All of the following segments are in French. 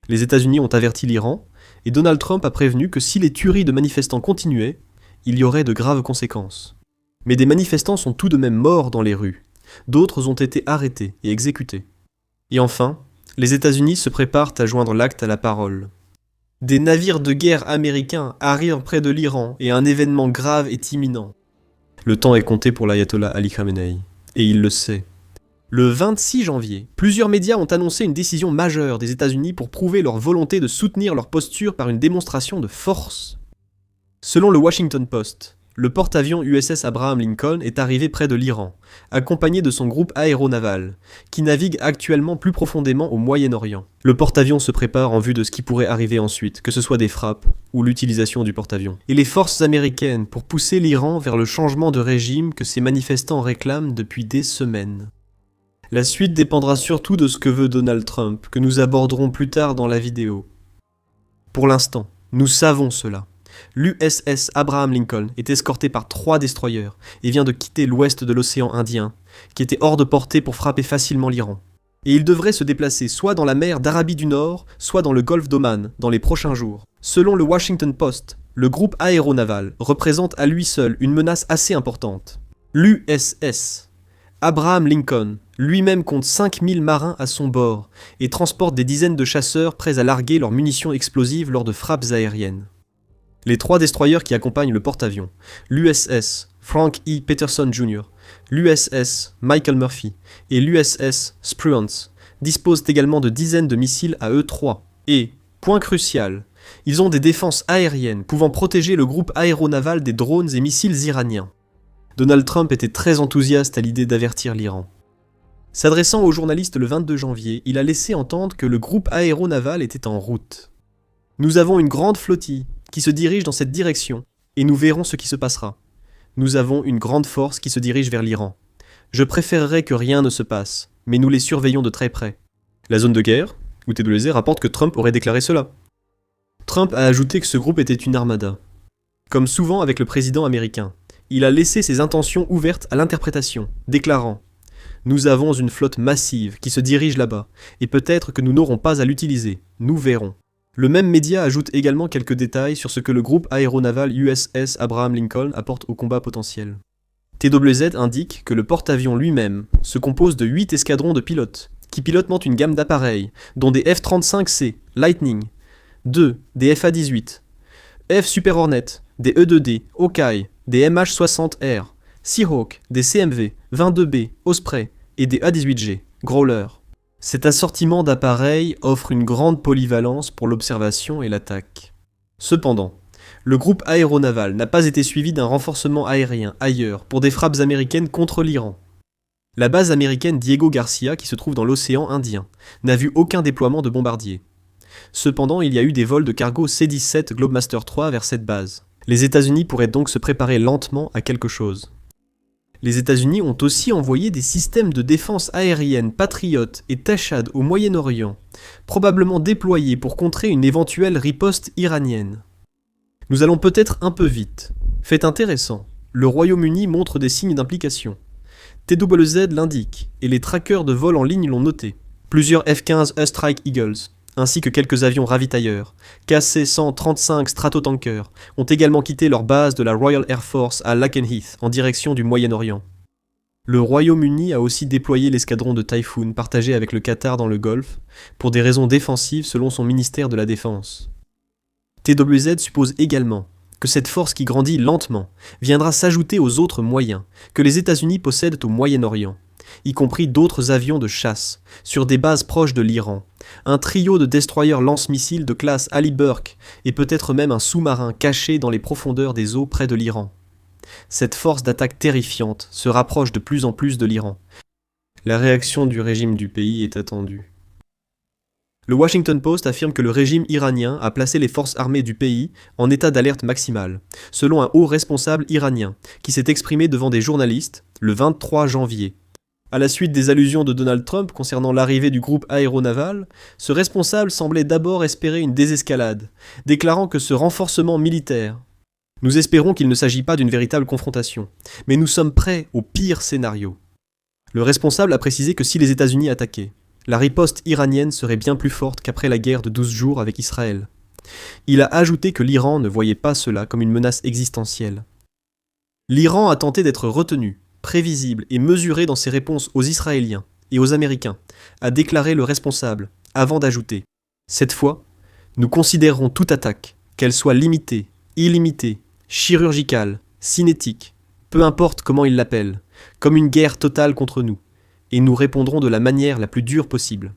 Les États-Unis ont averti l'Iran, et Donald Trump a prévenu que si les tueries de manifestants continuaient, il y aurait de graves conséquences. Mais des manifestants sont tout de même morts dans les rues. D'autres ont été arrêtés et exécutés. Et enfin, les États-Unis se préparent à joindre l'acte à la parole. Des navires de guerre américains arrivent près de l'Iran et un événement grave est imminent. Le temps est compté pour l'ayatollah Ali Khamenei, et il le sait. Le 26 janvier, plusieurs médias ont annoncé une décision majeure des États-Unis pour prouver leur volonté de soutenir leur posture par une démonstration de force. Selon le Washington Post, le porte-avions USS Abraham Lincoln est arrivé près de l'Iran, accompagné de son groupe aéronaval, qui navigue actuellement plus profondément au Moyen-Orient. Le porte-avions se prépare en vue de ce qui pourrait arriver ensuite, que ce soit des frappes ou l'utilisation du porte-avions. Et les forces américaines pour pousser l'Iran vers le changement de régime que ces manifestants réclament depuis des semaines. La suite dépendra surtout de ce que veut Donald Trump, que nous aborderons plus tard dans la vidéo. Pour l'instant, nous savons cela. L'USS Abraham Lincoln est escorté par 3 destroyers et vient de quitter l'ouest de l'océan Indien, qui était hors de portée pour frapper facilement l'Iran. Et il devrait se déplacer soit dans la mer d'Arabie du Nord, soit dans le golfe d'Oman dans les prochains jours. Selon le Washington Post, le groupe aéronaval représente à lui seul une menace assez importante. L'USS Abraham Lincoln lui-même compte 5000 marins à son bord et transporte des dizaines de chasseurs prêts à larguer leurs munitions explosives lors de frappes aériennes. Les 3 destroyers qui accompagnent le porte-avions, l'USS Frank E. Peterson Jr., l'USS Michael Murphy et l'USS Spruance, disposent également de dizaines de missiles à E-3. Et, point crucial, ils ont des défenses aériennes pouvant protéger le groupe aéronaval des drones et missiles iraniens. Donald Trump était très enthousiaste à l'idée d'avertir l'Iran. S'adressant aux journalistes le 22 janvier, il a laissé entendre que le groupe aéronaval était en route. Nous avons une grande flottille qui se dirige dans cette direction, et nous verrons ce qui se passera. Nous avons une grande force qui se dirige vers l'Iran. Je préférerais que rien ne se passe, mais nous les surveillons de très près. La zone de guerre, ou TWZ, rapporte que Trump aurait déclaré cela. Trump a ajouté que ce groupe était une armada. Comme souvent avec le président américain, il a laissé ses intentions ouvertes à l'interprétation, déclarant « Nous avons une flotte massive qui se dirige là-bas, et peut-être que nous n'aurons pas à l'utiliser, nous verrons. » Le même média ajoute également quelques détails sur ce que le groupe aéronaval USS Abraham Lincoln apporte au combat potentiel. TWZ indique que le porte-avions lui-même se compose de 8 escadrons de pilotes, qui pilotent une gamme d'appareils, dont des F-35C, Lightning, 2 des FA-18, F Super Hornet, des E-2D, Hawkeye, des MH-60R, Seahawk, des CMV, 22B, Osprey et des A-18G, Growler. Cet assortiment d'appareils offre une grande polyvalence pour l'observation et l'attaque. Cependant, le groupe aéronaval n'a pas été suivi d'un renforcement aérien ailleurs pour des frappes américaines contre l'Iran. La base américaine Diego Garcia, qui se trouve dans l'océan Indien, n'a vu aucun déploiement de bombardiers. Cependant, il y a eu des vols de cargo C-17 Globemaster III vers cette base. Les États-Unis pourraient donc se préparer lentement à quelque chose. Les États-Unis ont aussi envoyé des systèmes de défense aérienne Patriot et Tachad au Moyen-Orient, probablement déployés pour contrer une éventuelle riposte iranienne. Nous allons peut-être un peu vite. Fait intéressant, le Royaume-Uni montre des signes d'implication. TWZ l'indique, et les trackers de vol en ligne l'ont noté. Plusieurs F-15 Strike Eagles, ainsi que quelques avions ravitailleurs, KC-135 Stratotanker, ont également quitté leur base de la Royal Air Force à Lakenheath, en direction du Moyen-Orient. Le Royaume-Uni a aussi déployé l'escadron de Typhoon partagé avec le Qatar dans le Golfe, pour des raisons défensives selon son ministère de la Défense. TWZ suppose également que cette force qui grandit lentement viendra s'ajouter aux autres moyens que les États-Unis possèdent au Moyen-Orient, y compris d'autres avions de chasse, sur des bases proches de l'Iran, un trio de destroyers lance-missiles de classe Ali Burke et peut-être même un sous-marin caché dans les profondeurs des eaux près de l'Iran. Cette force d'attaque terrifiante se rapproche de plus en plus de l'Iran. La réaction du régime du pays est attendue. Le Washington Post affirme que le régime iranien a placé les forces armées du pays en état d'alerte maximale, selon un haut responsable iranien, qui s'est exprimé devant des journalistes le 23 janvier. À la suite des allusions de Donald Trump concernant l'arrivée du groupe aéronaval, ce responsable semblait d'abord espérer une désescalade, déclarant que ce renforcement militaire « Nous espérons qu'il ne s'agit pas d'une véritable confrontation, mais nous sommes prêts au pire scénario ». Le responsable a précisé que si les États-Unis attaquaient, la riposte iranienne serait bien plus forte qu'après la guerre de 12 jours avec Israël. Il a ajouté que l'Iran ne voyait pas cela comme une menace existentielle. L'Iran a tenté d'être retenu, prévisible et mesuré dans ses réponses aux Israéliens et aux Américains, a déclaré le responsable, avant d'ajouter « Cette fois, nous considérerons toute attaque, qu'elle soit limitée, illimitée, chirurgicale, cinétique, peu importe comment ils l'appellent, comme une guerre totale contre nous, et nous répondrons de la manière la plus dure possible. »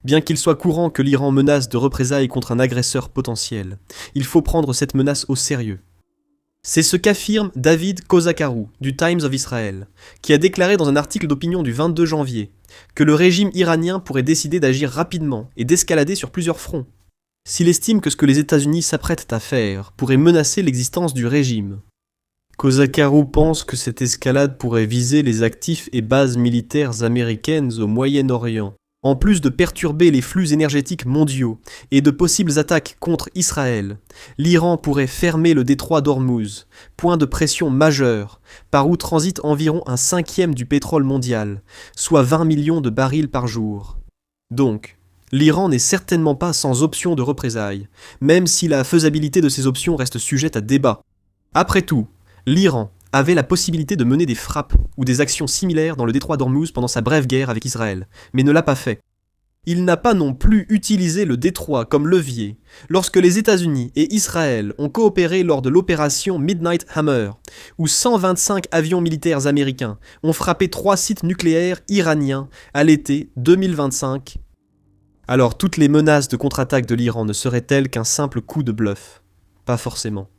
Bien qu'il soit courant que l'Iran menace de représailles contre un agresseur potentiel, il faut prendre cette menace au sérieux. C'est ce qu'affirme David Kozakaru du Times of Israel, qui a déclaré dans un article d'opinion du 22 janvier que le régime iranien pourrait décider d'agir rapidement et d'escalader sur plusieurs fronts, s'il estime que ce que les États-Unis s'apprêtent à faire pourrait menacer l'existence du régime. Kozakaru pense que cette escalade pourrait viser les actifs et bases militaires américaines au Moyen-Orient, en plus de perturber les flux énergétiques mondiaux et de possibles attaques contre Israël. L'Iran pourrait fermer le détroit d'Ormuz, point de pression majeur, par où transite environ 1/5 du pétrole mondial, soit 20 millions de barils par jour. Donc, l'Iran n'est certainement pas sans option de représailles, même si la faisabilité de ces options reste sujette à débat. Après tout, l'Iran avait la possibilité de mener des frappes ou des actions similaires dans le détroit d'Ormuz pendant sa brève guerre avec Israël, mais ne l'a pas fait. Il n'a pas non plus utilisé le détroit comme levier lorsque les États-Unis et Israël ont coopéré lors de l'opération Midnight Hammer, où 125 avions militaires américains ont frappé 3 sites nucléaires iraniens à l'été 2025. Alors toutes les menaces de contre-attaque de l'Iran ne seraient-elles qu'un simple coup de bluff? Pas forcément.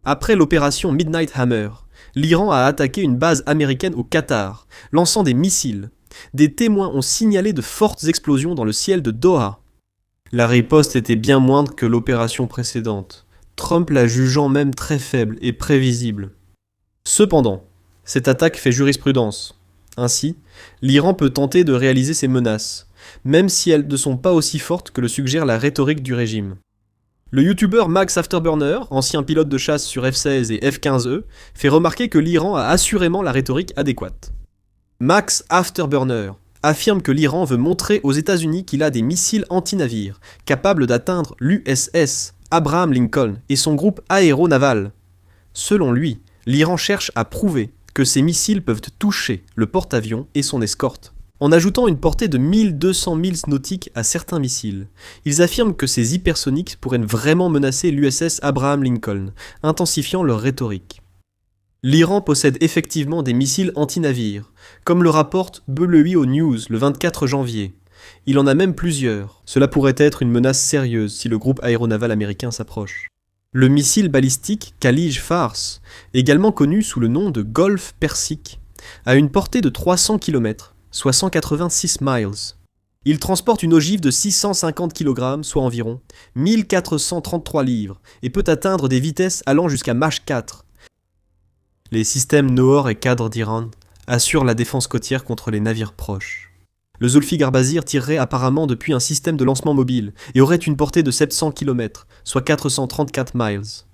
Après l'opération Midnight Hammer, l'Iran a attaqué une base américaine au Qatar, lançant des missiles. Des témoins ont signalé de fortes explosions dans le ciel de Doha. La riposte était bien moindre que l'opération précédente, Trump la jugeant même très faible et prévisible. Cependant, cette attaque fait jurisprudence. Ainsi, l'Iran peut tenter de réaliser ses menaces, même si elles ne sont pas aussi fortes que le suggère la rhétorique du régime. Le youtubeur Max Afterburner, ancien pilote de chasse sur F-16 et F-15E, fait remarquer que l'Iran a assurément la rhétorique adéquate. Max Afterburner affirme que l'Iran veut montrer aux États-Unis qu'il a des missiles anti-navires, capables d'atteindre l'USS Abraham Lincoln et son groupe aéronaval. Selon lui, l'Iran cherche à prouver que ces missiles peuvent toucher le porte-avions et son escorte. En ajoutant une portée de 1200 milles nautiques à certains missiles, ils affirment que ces hypersoniques pourraient vraiment menacer l'USS Abraham Lincoln, intensifiant leur rhétorique. L'Iran possède effectivement des missiles anti-navires, comme le rapporte Belui News le 24 janvier. Il en a même plusieurs. Cela pourrait être une menace sérieuse si le groupe aéronaval américain s'approche. Le missile balistique Khalij Fars, également connu sous le nom de Golfe Persique, a une portée de 300 km, soit 186 miles. Il transporte une ogive de 650 kg, soit environ 1433 livres, et peut atteindre des vitesses allant jusqu'à Mach 4. Les systèmes Noor et Qadr d'Iran assurent la défense côtière contre les navires proches. Le Zulfiqar Bazir tirerait apparemment depuis un système de lancement mobile et aurait une portée de 700 km, soit 434 miles.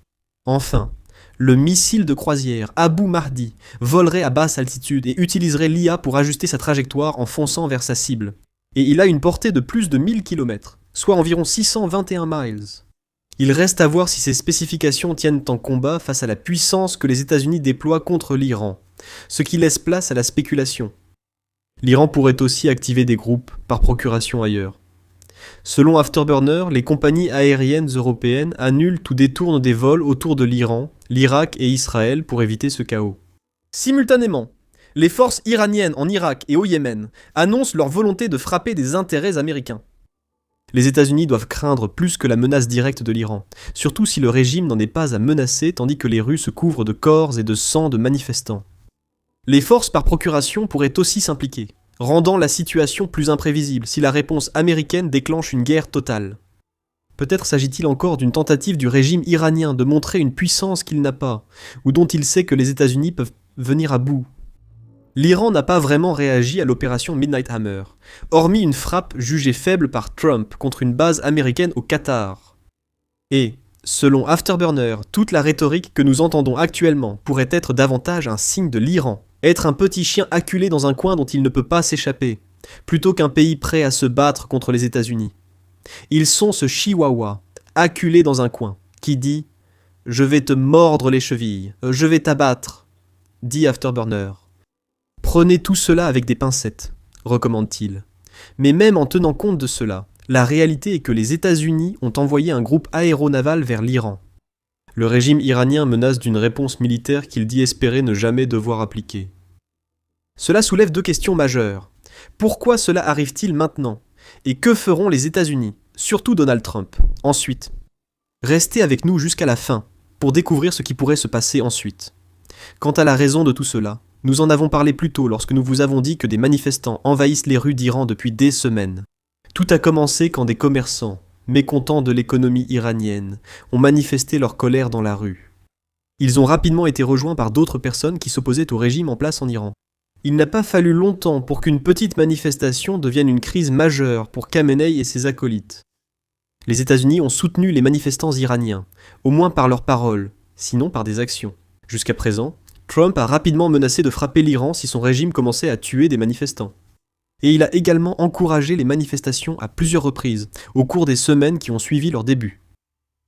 Enfin, le missile de croisière Abu Mahdi volerait à basse altitude et utiliserait l'IA pour ajuster sa trajectoire en fonçant vers sa cible. Et il a une portée de plus de 1000 km, soit environ 621 miles. Il reste à voir si ces spécifications tiennent en combat face à la puissance que les États-Unis déploient contre l'Iran, ce qui laisse place à la spéculation. L'Iran pourrait aussi activer des groupes par procuration ailleurs. Selon Afterburner, les compagnies aériennes européennes annulent ou détournent des vols autour de l'Iran, l'Irak et Israël pour éviter ce chaos. Simultanément, les forces iraniennes en Irak et au Yémen annoncent leur volonté de frapper des intérêts américains. Les États-Unis doivent craindre plus que la menace directe de l'Iran, surtout si le régime n'en est pas à menacer tandis que les rues se couvrent de corps et de sang de manifestants. Les forces par procuration pourraient aussi s'impliquer, rendant la situation plus imprévisible si la réponse américaine déclenche une guerre totale. Peut-être s'agit-il encore d'une tentative du régime iranien de montrer une puissance qu'il n'a pas, ou dont il sait que les États-Unis peuvent venir à bout. L'Iran n'a pas vraiment réagi à l'opération Midnight Hammer, hormis une frappe jugée faible par Trump contre une base américaine au Qatar. Et, selon Afterburner, toute la rhétorique que nous entendons actuellement pourrait être davantage un signe de l'Iran, être un petit chien acculé dans un coin dont il ne peut pas s'échapper, plutôt qu'un pays prêt à se battre contre les États-Unis. Ils sont ce chihuahua, acculé dans un coin, qui dit « Je vais te mordre les chevilles, je vais t'abattre », dit Afterburner. Prenez tout cela avec des pincettes, recommande-t-il. Mais même en tenant compte de cela, la réalité est que les États-Unis ont envoyé un groupe aéronaval vers l'Iran. Le régime iranien menace d'une réponse militaire qu'il dit espérer ne jamais devoir appliquer. Cela soulève deux questions majeures. Pourquoi cela arrive-t-il maintenant? Et que feront les États-Unis, surtout Donald Trump, ensuite? Restez avec nous jusqu'à la fin, pour découvrir ce qui pourrait se passer ensuite. Quant à la raison de tout cela, nous en avons parlé plus tôt lorsque nous vous avons dit que des manifestants envahissent les rues d'Iran depuis des semaines. Tout a commencé quand des commerçants, mécontents de l'économie iranienne, ont manifesté leur colère dans la rue. Ils ont rapidement été rejoints par d'autres personnes qui s'opposaient au régime en place en Iran. Il n'a pas fallu longtemps pour qu'une petite manifestation devienne une crise majeure pour Khamenei et ses acolytes. Les États-Unis ont soutenu les manifestants iraniens, au moins par leurs paroles, sinon par des actions. Jusqu'à présent, Trump a rapidement menacé de frapper l'Iran si son régime commençait à tuer des manifestants. Et il a également encouragé les manifestations à plusieurs reprises, au cours des semaines qui ont suivi leur début.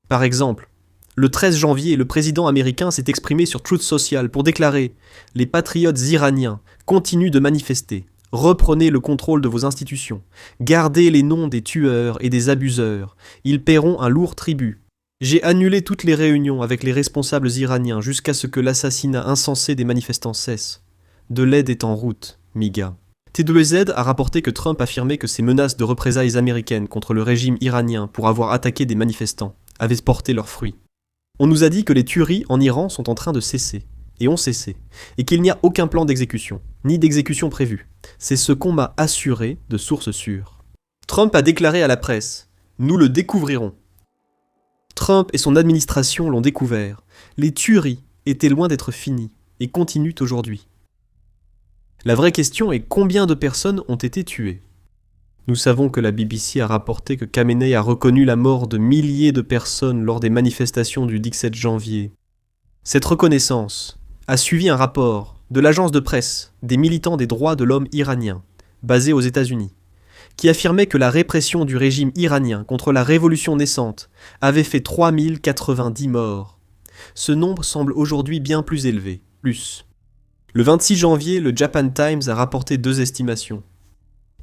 Par exemple, le 13 janvier, le président américain s'est exprimé sur Truth Social pour déclarer « Les patriotes iraniens continuent de manifester. Reprenez le contrôle de vos institutions. Gardez les noms des tueurs et des abuseurs. Ils paieront un lourd tribut. J'ai annulé toutes les réunions avec les responsables iraniens jusqu'à ce que l'assassinat insensé des manifestants cesse. De l'aide est en route, MIGA. » TWZ a rapporté que Trump affirmait que ces menaces de représailles américaines contre le régime iranien pour avoir attaqué des manifestants avaient porté leurs fruits. On nous a dit que les tueries en Iran sont en train de cesser, et ont cessé, et qu'il n'y a aucun plan d'exécution, ni d'exécution prévu. C'est ce qu'on m'a assuré de sources sûres. Trump a déclaré à la presse « Nous le découvrirons ». Trump et son administration l'ont découvert. Les tueries étaient loin d'être finies, et continuent aujourd'hui. La vraie question est combien de personnes ont été tuées. Nous savons que la BBC a rapporté que Khamenei a reconnu la mort de milliers de personnes lors des manifestations du 17 janvier. Cette reconnaissance a suivi un rapport de l'agence de presse des militants des droits de l'homme iraniens, basée aux États-Unis, qui affirmait que la répression du régime iranien contre la révolution naissante avait fait 3090 morts. Ce nombre semble aujourd'hui bien plus élevé, plus. Le 26 janvier, le Japan Times a rapporté deux estimations.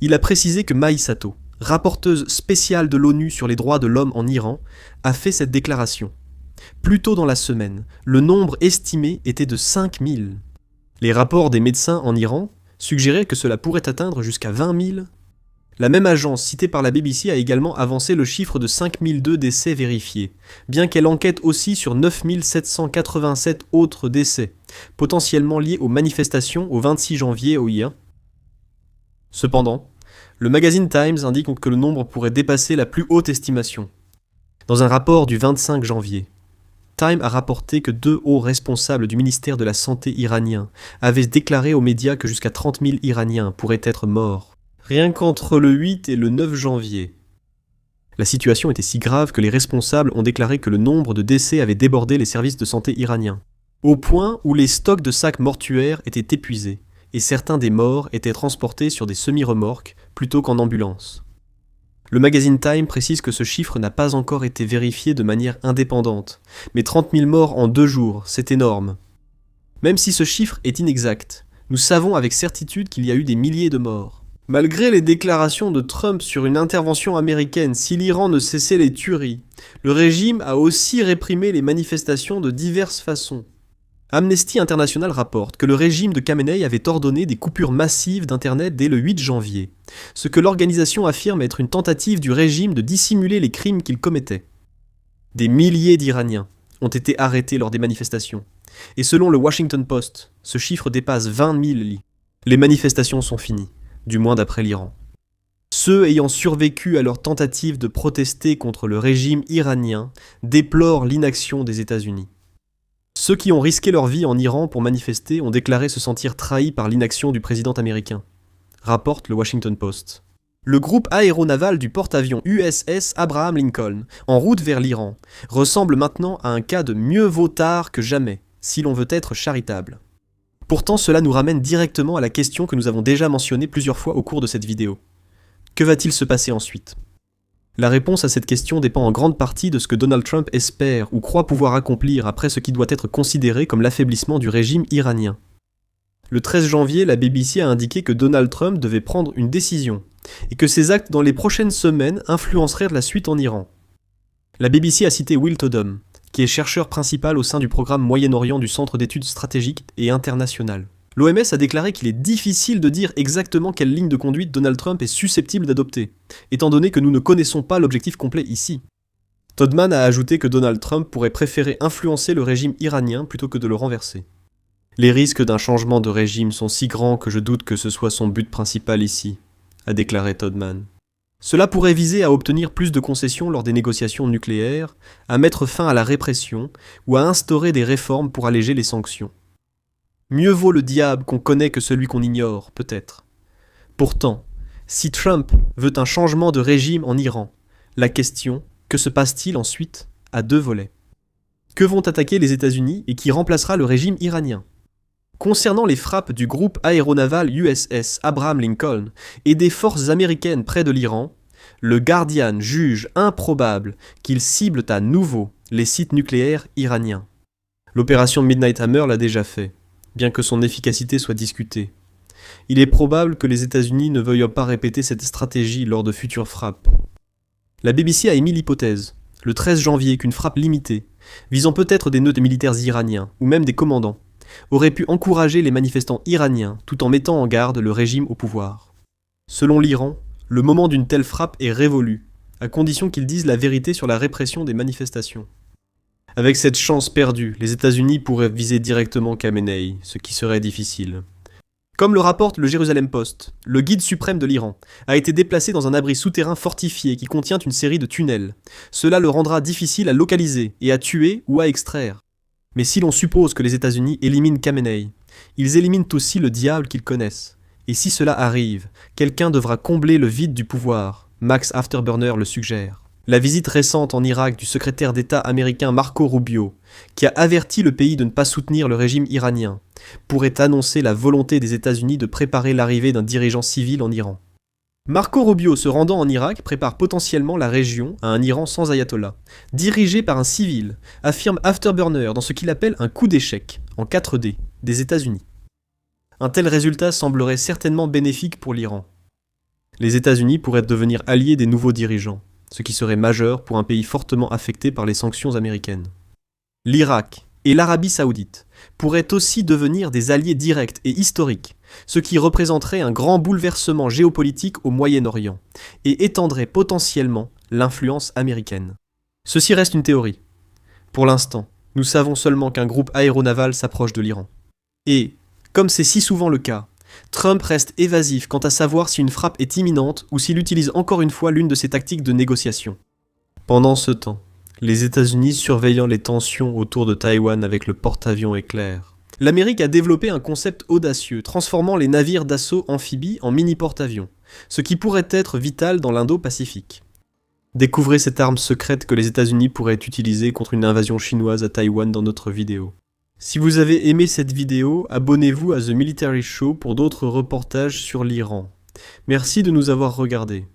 Il a précisé que Mai Sato, rapporteuse spéciale de l'ONU sur les droits de l'homme en Iran, a fait cette déclaration. Plus tôt dans la semaine, le nombre estimé était de 5000. Les rapports des médecins en Iran suggéraient que cela pourrait atteindre jusqu'à 20 000. La même agence citée par la BBC a également avancé le chiffre de 5002 décès vérifiés, bien qu'elle enquête aussi sur 9787 autres décès, potentiellement liés aux manifestations au 26 janvier au IA. Cependant, le magazine Times indique que le nombre pourrait dépasser la plus haute estimation. Dans un rapport du 25 janvier, Time a rapporté que deux hauts responsables du ministère de la Santé iranien avaient déclaré aux médias que jusqu'à 30 000 Iraniens pourraient être morts, rien qu'entre le 8 et le 9 janvier. La situation était si grave que les responsables ont déclaré que le nombre de décès avait débordé les services de santé iraniens, au point où les stocks de sacs mortuaires étaient épuisés, et certains des morts étaient transportés sur des semi-remorques plutôt qu'en ambulance. Le magazine Time précise que ce chiffre n'a pas encore été vérifié de manière indépendante, mais 30 000 morts en 2 jours, c'est énorme. Même si ce chiffre est inexact, nous savons avec certitude qu'il y a eu des milliers de morts. Malgré les déclarations de Trump sur une intervention américaine si l'Iran ne cessait les tueries, le régime a aussi réprimé les manifestations de diverses façons. Amnesty International rapporte que le régime de Khamenei avait ordonné des coupures massives d'Internet dès le 8 janvier, ce que l'organisation affirme être une tentative du régime de dissimuler les crimes qu'il commettait. Des milliers d'Iraniens ont été arrêtés lors des manifestations, et selon le Washington Post, ce chiffre dépasse 20 000 lits. Les manifestations sont finies, du moins d'après l'Iran. Ceux ayant survécu à leur tentative de protester contre le régime iranien déplorent l'inaction des États-Unis. Ceux qui ont risqué leur vie en Iran pour manifester ont déclaré se sentir trahis par l'inaction du président américain, rapporte le Washington Post. Le groupe aéronaval du porte-avions USS Abraham Lincoln, en route vers l'Iran, ressemble maintenant à un cas de mieux vaut tard que jamais, si l'on veut être charitable. Pourtant, cela nous ramène directement à la question que nous avons déjà mentionnée plusieurs fois au cours de cette vidéo. Que va-t-il se passer ensuite ? La réponse à cette question dépend en grande partie de ce que Donald Trump espère ou croit pouvoir accomplir après ce qui doit être considéré comme l'affaiblissement du régime iranien. Le 13 janvier, la BBC a indiqué que Donald Trump devait prendre une décision, et que ses actes dans les prochaines semaines influenceraient la suite en Iran. La BBC a cité Will Todom, qui est chercheur principal au sein du programme Moyen-Orient du Centre d'études stratégiques et internationales. L'OMS a déclaré qu'il est difficile de dire exactement quelle ligne de conduite Donald Trump est susceptible d'adopter, étant donné que nous ne connaissons pas l'objectif complet ici. Todman a ajouté que Donald Trump pourrait préférer influencer le régime iranien plutôt que de le renverser. Les risques d'un changement de régime sont si grands que je doute que ce soit son but principal ici, a déclaré Todman. Cela pourrait viser à obtenir plus de concessions lors des négociations nucléaires, à mettre fin à la répression ou à instaurer des réformes pour alléger les sanctions. Mieux vaut le diable qu'on connaît que celui qu'on ignore, peut-être. Pourtant, si Trump veut un changement de régime en Iran, la question, que se passe-t-il ensuite, a deux volets. Que vont attaquer les États-Unis et qui remplacera le régime iranien ? Concernant les frappes du groupe aéronaval USS Abraham Lincoln et des forces américaines près de l'Iran, le Guardian juge improbable qu'ils ciblent à nouveau les sites nucléaires iraniens. L'opération Midnight Hammer l'a déjà fait, bien que son efficacité soit discutée. Il est probable que les États-Unis ne veuillent pas répéter cette stratégie lors de futures frappes. La BBC a émis l'hypothèse, le 13 janvier, qu'une frappe limitée, visant peut-être des nœuds militaires iraniens, ou même des commandants, aurait pu encourager les manifestants iraniens tout en mettant en garde le régime au pouvoir. Selon l'Iran, le moment d'une telle frappe est révolu, à condition qu'ils disent la vérité sur la répression des manifestations. Avec cette chance perdue, les États-Unis pourraient viser directement Khamenei, ce qui serait difficile. Comme le rapporte le Jerusalem Post, le guide suprême de l'Iran a été déplacé dans un abri souterrain fortifié qui contient une série de tunnels. Cela le rendra difficile à localiser et à tuer ou à extraire. Mais si l'on suppose que les États-Unis éliminent Khamenei, ils éliminent aussi le diable qu'ils connaissent. Et si cela arrive, quelqu'un devra combler le vide du pouvoir, Max Afterburner le suggère. La visite récente en Irak du secrétaire d'État américain Marco Rubio, qui a averti le pays de ne pas soutenir le régime iranien, pourrait annoncer la volonté des États-Unis de préparer l'arrivée d'un dirigeant civil en Iran. Marco Rubio se rendant en Irak prépare potentiellement la région à un Iran sans ayatollah, dirigé par un civil, affirme Afterburner dans ce qu'il appelle un coup d'échec, en 4D, des États-Unis. Un tel résultat semblerait certainement bénéfique pour l'Iran. Les États-Unis pourraient devenir alliés des nouveaux dirigeants, ce qui serait majeur pour un pays fortement affecté par les sanctions américaines. L'Irak et l'Arabie Saoudite pourraient aussi devenir des alliés directs et historiques, ce qui représenterait un grand bouleversement géopolitique au Moyen-Orient et étendrait potentiellement l'influence américaine. Ceci reste une théorie. Pour l'instant, nous savons seulement qu'un groupe aéronaval s'approche de l'Iran. Et, comme c'est si souvent le cas, Trump reste évasif quant à savoir si une frappe est imminente ou s'il utilise encore une fois l'une de ses tactiques de négociation. Pendant ce temps, les États-Unis surveillant les tensions autour de Taïwan avec le porte-avions éclair. L'Amérique a développé un concept audacieux, transformant les navires d'assaut amphibies en mini-porte-avions, ce qui pourrait être vital dans l'Indo-Pacifique. Découvrez cette arme secrète que les États-Unis pourraient utiliser contre une invasion chinoise à Taïwan dans notre vidéo. Si vous avez aimé cette vidéo, abonnez-vous à The Military Show pour d'autres reportages sur l'Iran. Merci de nous avoir regardés.